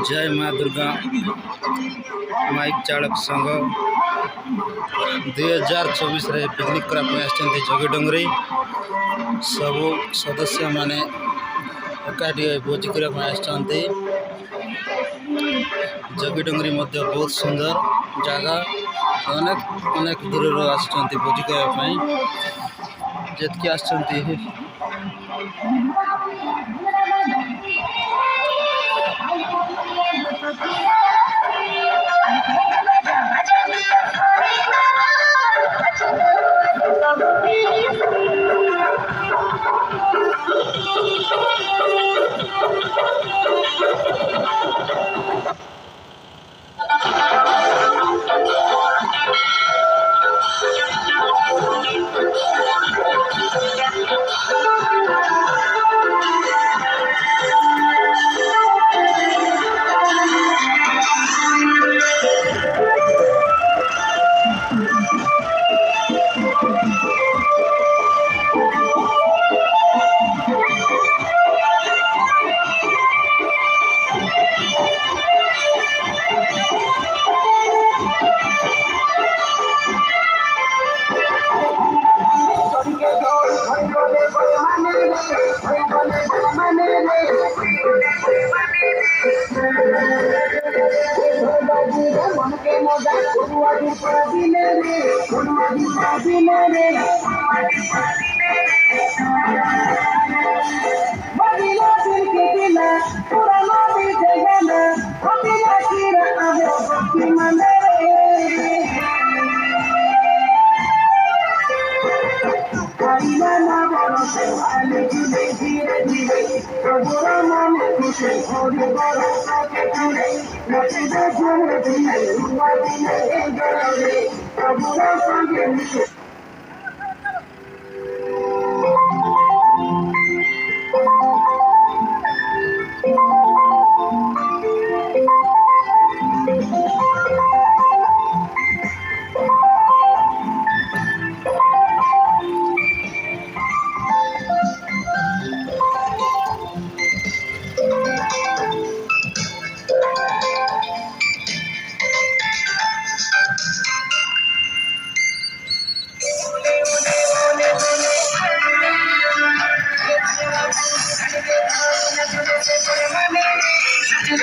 जय माँ दुर्गा माइक चालक संघ 2024 पिकनिक करने जगी डोंगरी सब सदस्य माने एकाठी भोजी करने जगी डोंगरी बहुत सुंदर जगह अनेक अनेक दूर भोजी करने जितकी आसचंती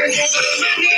Thank you.